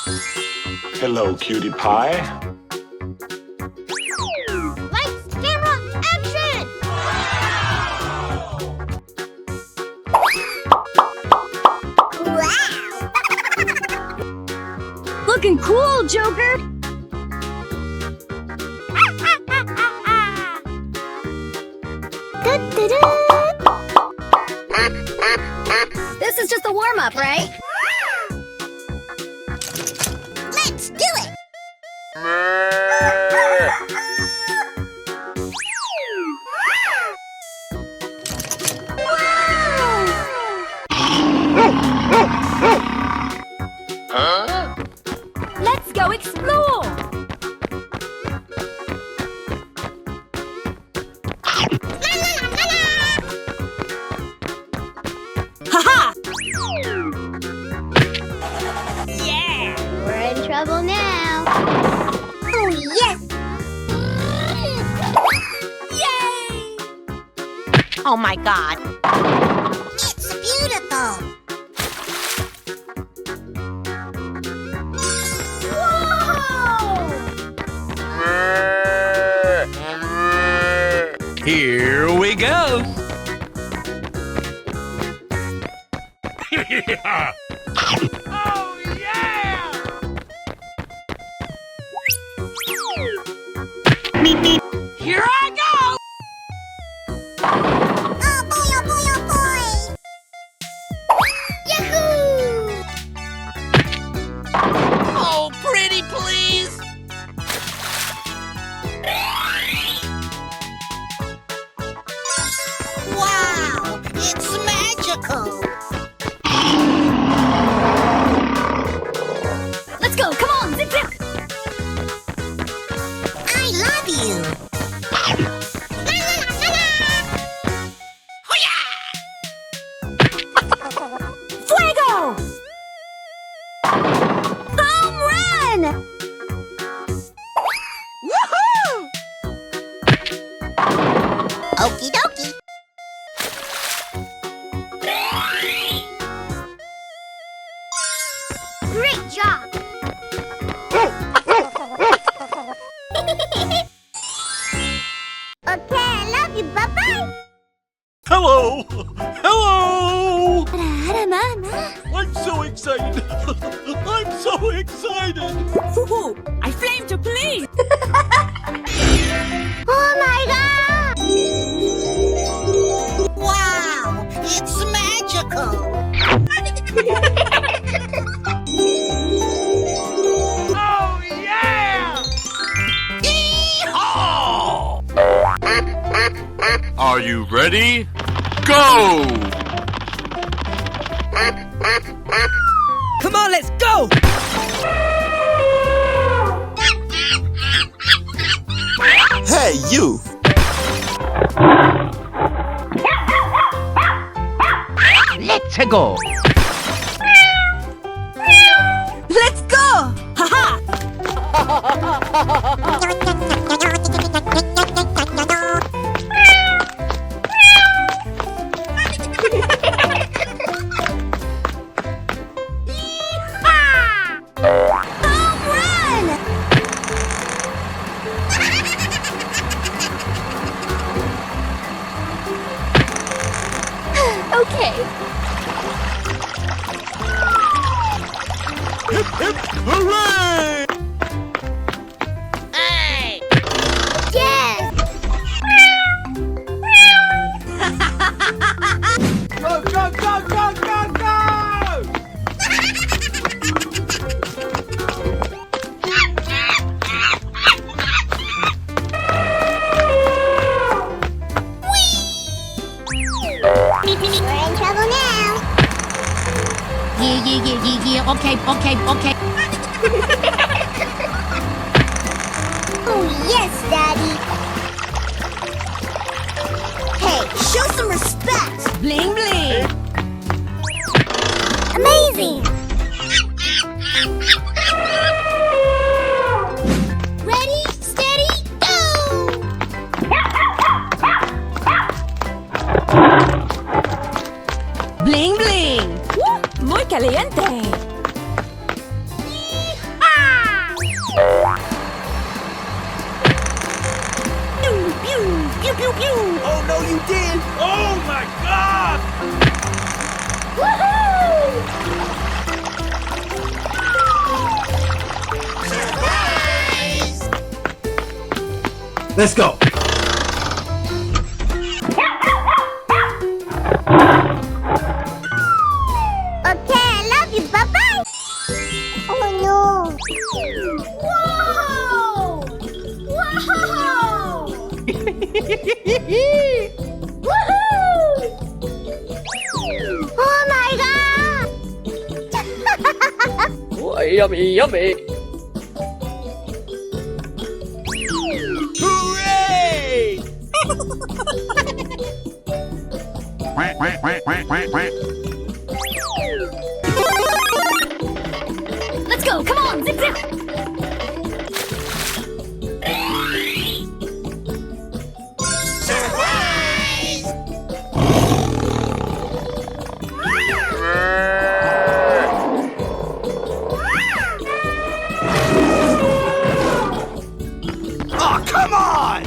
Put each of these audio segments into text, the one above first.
Hello, cutie pie. Lights, camera, action! Wow! Looking cool, Joker! This is just a warm-up, right? Let's do it! Let's go explore! Haha! Yeah! We're in trouble now. Oh, yes! Yay! Oh my God. It's beautiful! Here we go. Oh, yeah! Here I go. Oh boy, oh boy, oh boy! Yahoo! Oh, pretty please. Wow! It's magical! Let's go! Come on! Zip, zip! I love you! Fuego! Home run! Woohoo! Okie dokie! Great job! Okay, I love you. Bye-bye! Hello. Hello. Raramana. I'm so excited. I'm so excited. Hoo-hoo! I flame to please! Oh my god! Wow! It's magical! Oh, yeah! Yeehaw! Are you ready? Go! Come on, let's go! Hey, you! Let's go! Let's go! Haha! Home run! Okay. Hip, hip, hooray! Hey. Yes! Go, go, go, go, go, go! We're in trouble now. Yeah. Okay. Oh, yes, Daddy. Hey, show some respect. Bling bling! Amazing. Ready, steady, go! Bling bling! Muy caliente! pew! Oh, no, you did. Oh, my God. Let's go. Okay, I love you. Bye-bye. Oh, no. Whoa! Whoa! Woohoo! Oh, my God! Oh, yummy, yummy. Hooray! Let's go. Come on. Zip, zip. Oh, come on!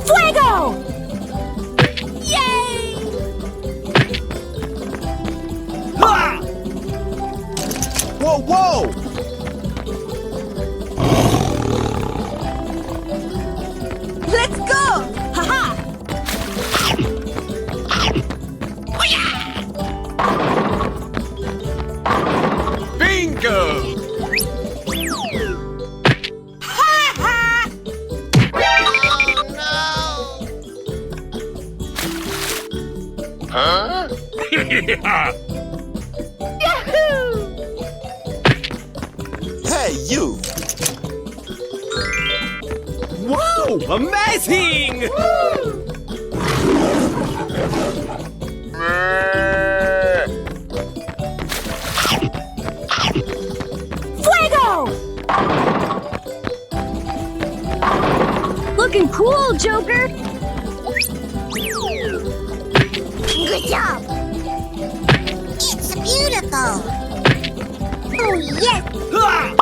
Fuego! Ah! Whoa, whoa! Let's go! Haha! Bingo! Hey, you! Whoa! Amazing! Fuego! Looking cool, Joker! Good job. It's beautiful. Oh, yes. Ah!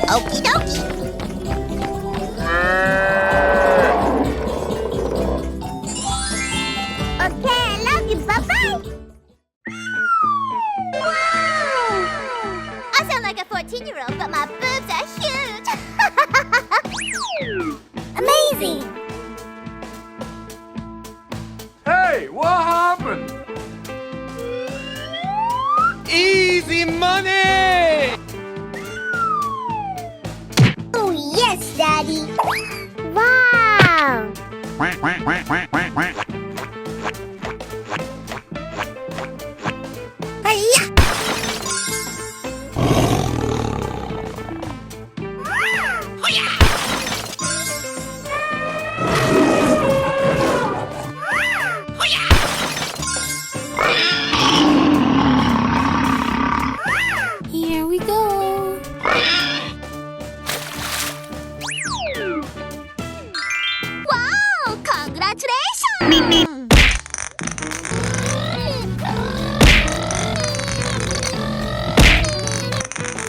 Okie dokie. Okay, I love you. Bye-bye. Wow. I sound like a 14-year-old, but my boobs are huge. Amazing. Hey, what happened? Easy money! Oh, yes, Daddy. Wow. Hi-ya. Here we go. Wow, congratulations.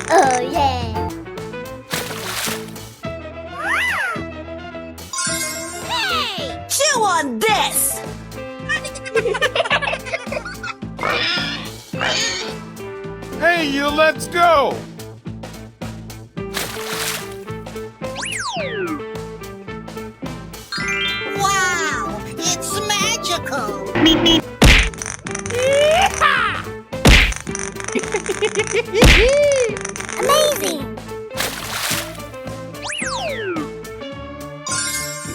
Oh, yeah. Hey! Chew on this! Hey, you, let's go! Wow, it's magical. Amazing.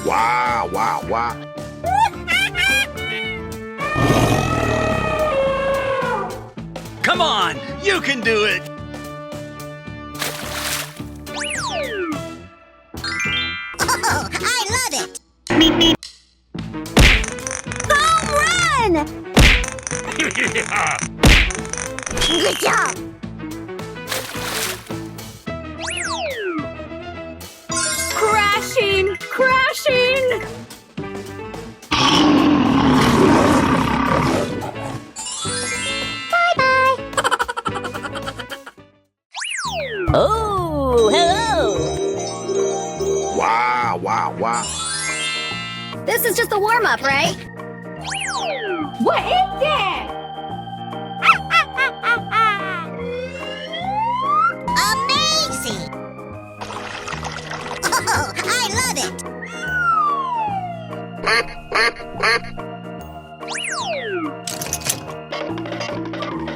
Wow, wow, wow. Come on, you can do it! Oh, I love it. Home run! Good job. Crashing! Crashing! Wow, wow, wow. This is just a warm-up, right? What is that? Amazing! Oh, I love it!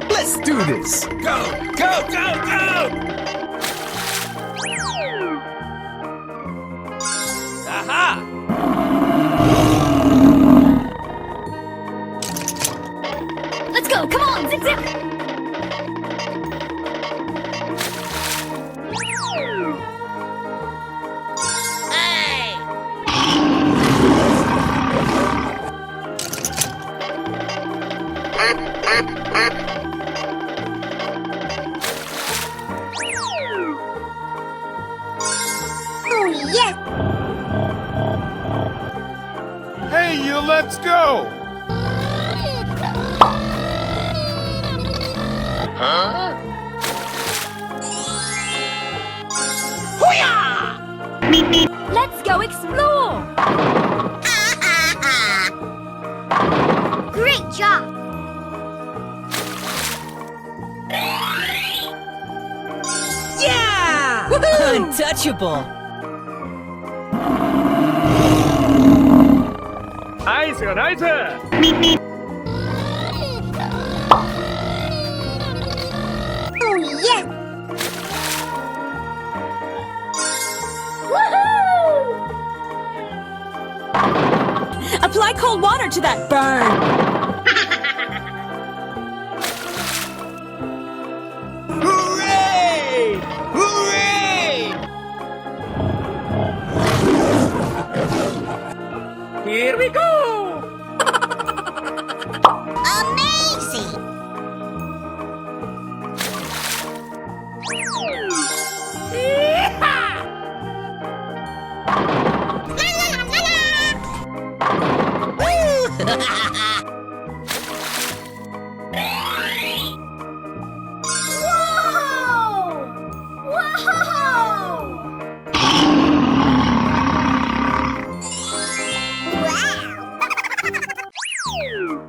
Let's do this. Go, go, go, go! Aha! Let's go! Come on! Zip, zip! Oh, yes! Hey, you, let's go! Let's go explore! Great job! Yeah! Untouchable! Nice, nice! Oh, yes! Apply cold water to that burn! Hooray! Hooray! Here we go! Amazing!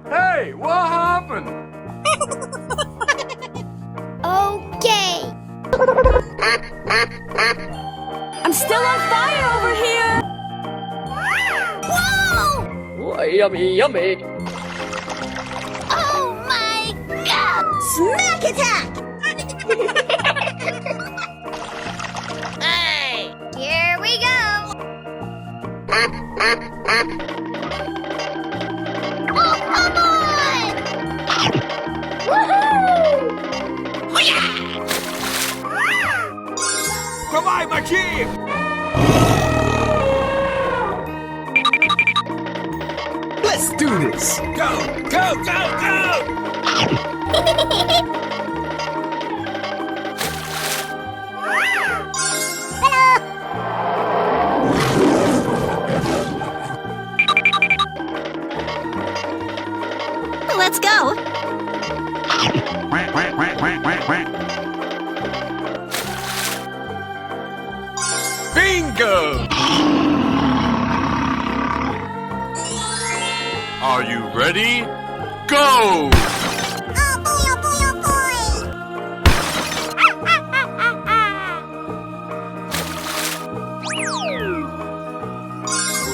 Hey, what happened? Okay. I'm still on fire over here! Whoa! Yummy, yummy! Oh my god! Smack attack! Hey! Here we go! Oh, come on! Woohoo! Давай, мочи! Let's do this. Go, go, go, go! Let's go! Quack, quack, quack, quack, quack, quack. Bingo! Are you ready? Go! Oh boy, oh boy, oh boy!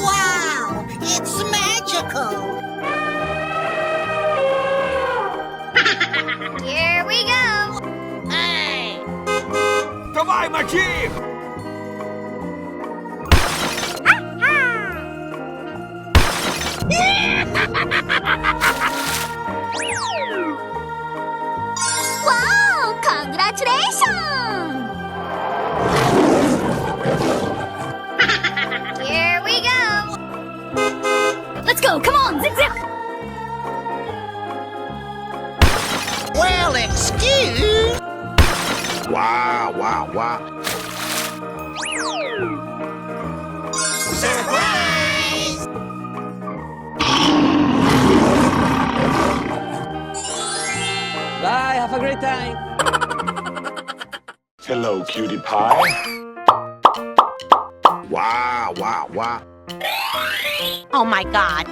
Wow! It's magical! Here we go! Hey! Давай, мочи! Wow! Congratulations! Here we go! Let's go! Come on! Zip, zip! Well, excuse... Wow, wow, wow. Surprise! Bye, have a great time! Hello, cutie pie. Wow, wow, wow. Oh my god.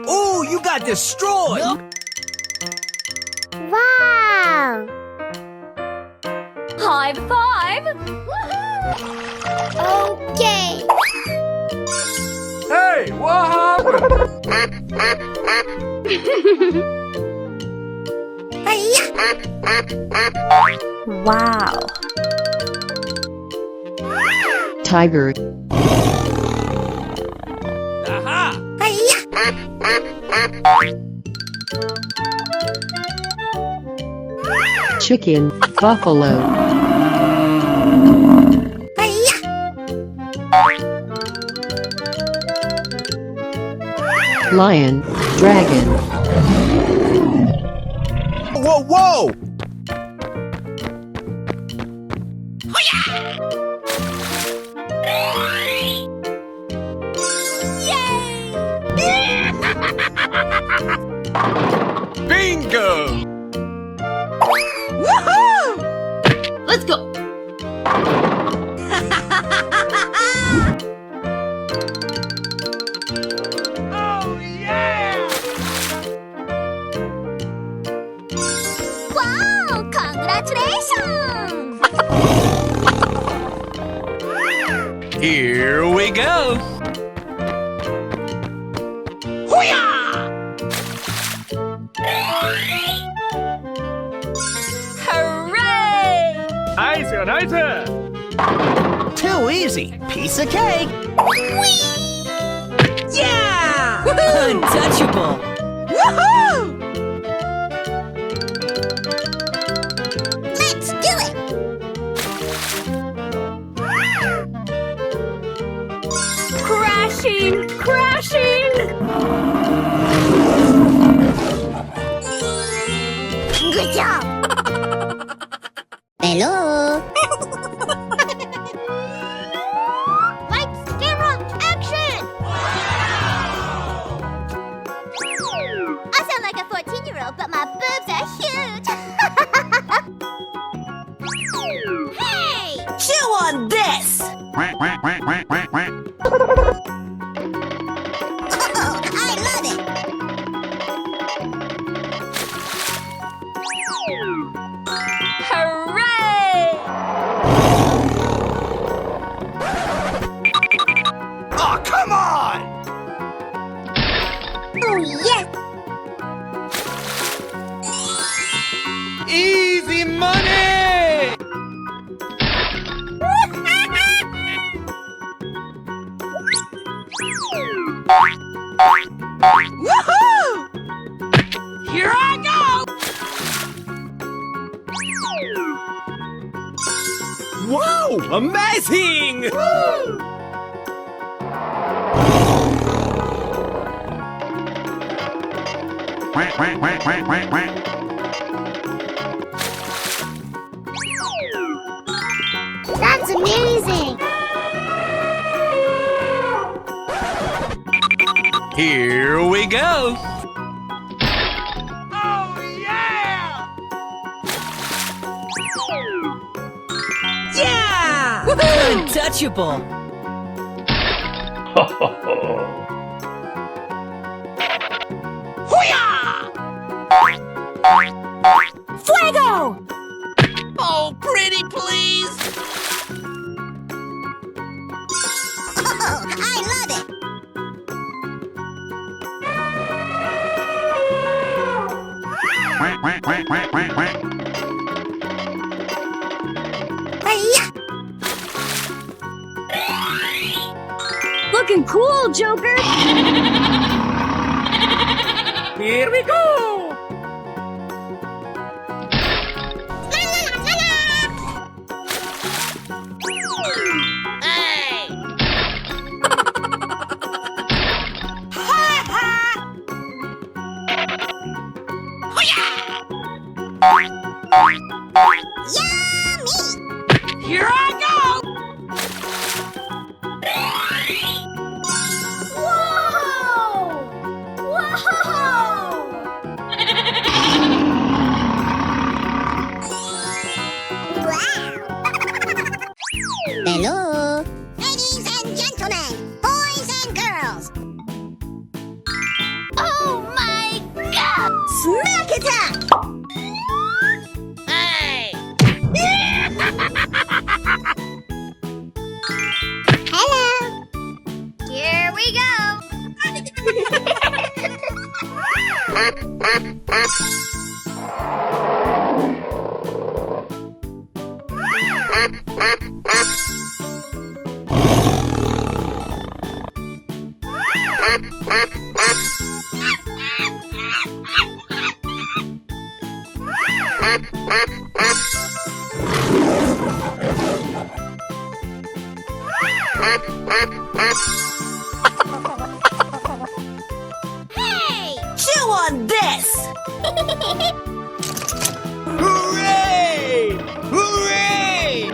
Oh, you got destroyed! Wow! High five! Okay. Hey, what happened? Wow. Tiger. Aha! Chicken. Buffalo. Lion. Dragon. Whoa, whoa! Bingo! Let's go. Oh, yeah! Wow! Congratulations! Here we go! Hooray! Nice, nice! Too easy. Piece of cake. Yeah! Untouchable. Woohoo! Let's do it! Crashing! Crashing! Good job! Hello? Lights, camera, action! I sound like a 14-year-old, but my boobs are huge! Hey! Chew on this! Quack, quack, quack, quack, quack, quack. Oh, I love it! Hooray! Oh, come on! Oh, yes! Easy money! Woohoo! Here I go! Wow, amazing! Quack, quack, quack, quack, quack, quack. That's amazing! Here we go! Oh, yeah! Yeah! Untouchable. Fuego! Oh, pretty please! Oh, I love it! Quack, quack, quack, quack, quack, quack. Hi-ya! Looking cool, Joker! Here we go! Hey! Yummy! Here I go! Whoa! Whoa! Hey! Chew on this! Hooray! Hooray!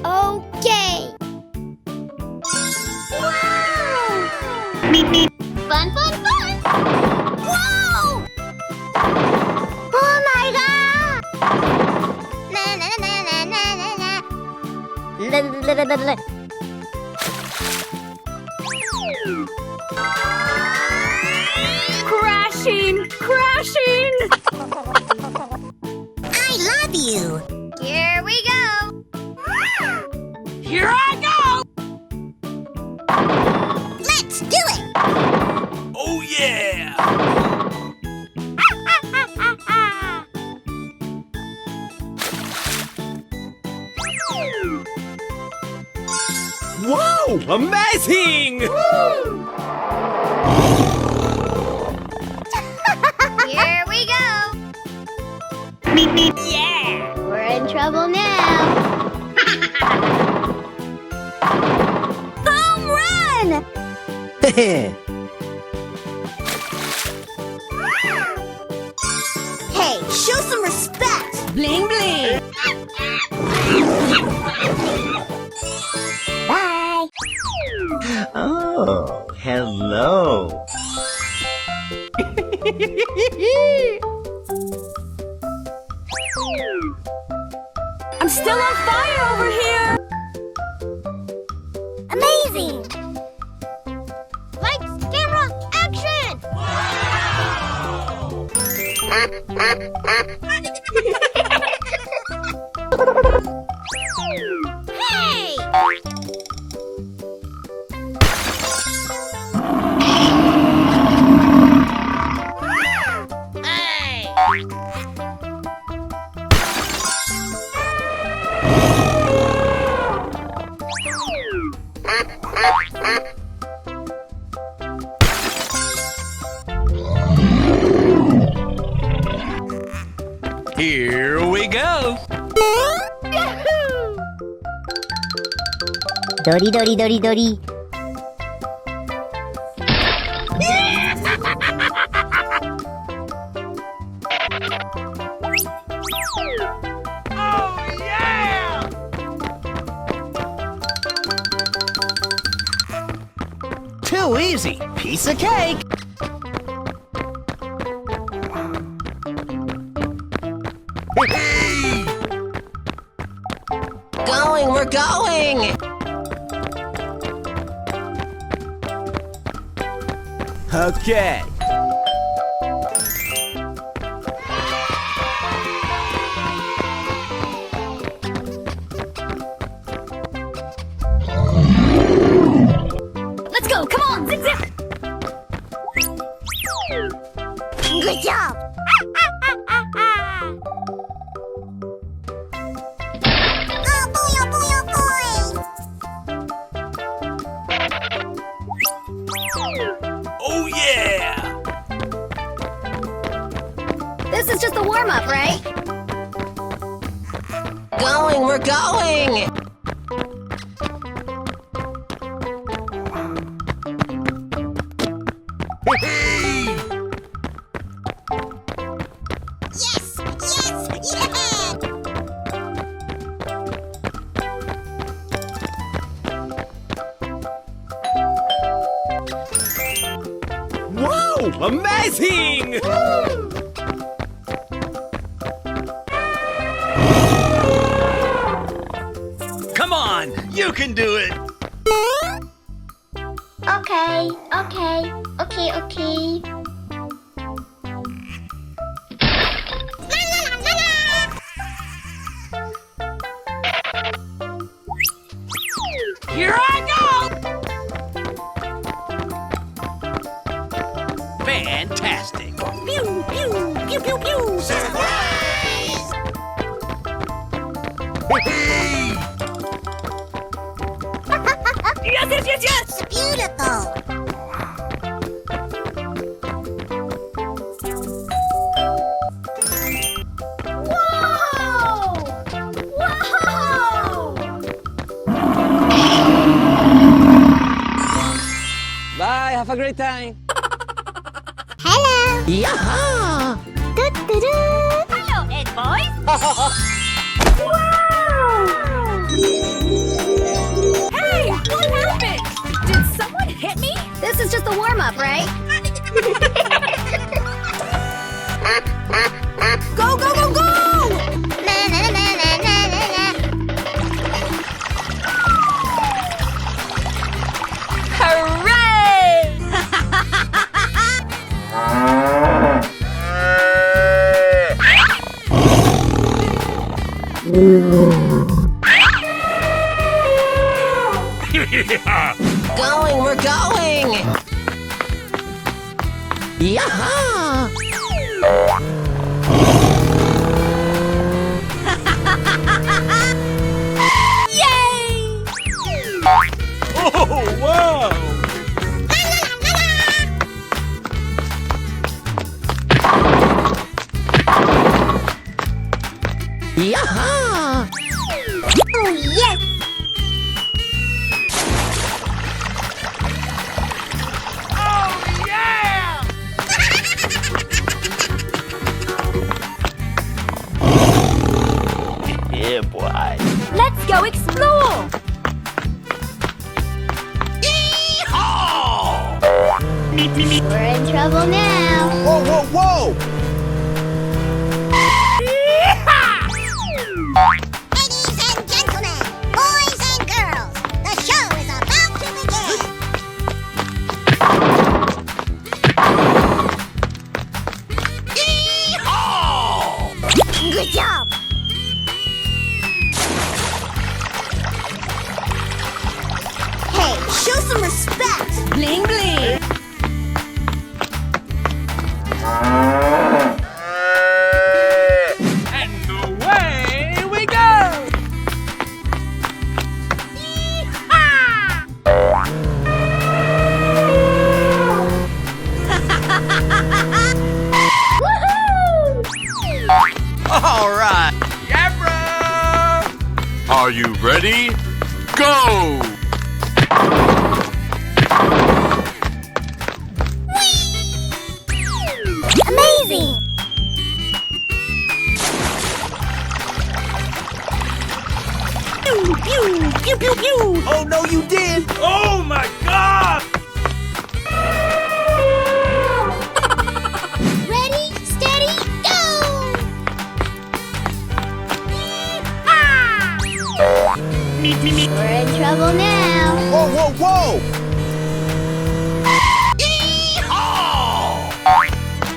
Okay. Wow! Fun, fun, fun! Whoa! Oh my god! Na na na na na na na. La la la la la. Crashing! Crashing! I love you. Here we go. Here I go! Let's do it. Oh yeah! Wow! Amazing! Here we go. Yeah! We're in trouble now. Home run! Hey, show some respect. Bling bling! Bye. Oh, hello. I'm still on fire over here! Amazing. Lights, camera, action. Hey! Here we go! Dori dori dori dori. Oh yeah! Too easy. Piece of cake. Going, we're going! Okay. Let's go! Come on! Zip zip! Good job. Oh boy, oh boy, oh boy. Oh yeah! This is just a warm-up, right? Going, we're going! Yes, yes, yeah. Wow! Amazing! Come on! You can do it! Okay, okay, okay, okay. La, la, la, la, la. Here I go! Fantastic! Pew, pew, pew, pew. pew pew. Surprise! Yes, yes, yes, yes! It's beautiful. Whoa! Whoa! Bye, have a great time. Hello. Yaha! Doo-doo-doo. Hello, Ed boys! Hey, what happened? Did someone hit me? This is just a warm-up, right? Go, go, go, go! Na, na, na, na, na, na, na. Hooray! Going, we're going! Yaha! Yay! Oh, wow! Yaha! Oh, yes! Yeah, boy. Let's go explore! We're in trouble now. Whoa, whoa, whoa! Ladies and gentlemen, boys and girls, the show is about to begin. Good job. Hey, show some respect. Bling, bling! And away we go! All right. Yabra! Are you ready? Go! Amazing. Pew, pew, pew, pew, pew. Oh, no, you did! Oh my God! Ready, steady, go! We're in trouble now. Whoa, whoa, whoa!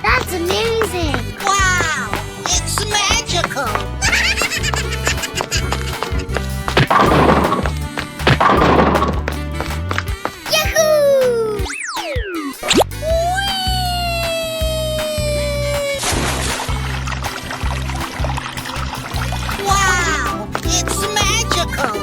That's amazing. Wow, it's magical. Yahoo! Wow, it's magical.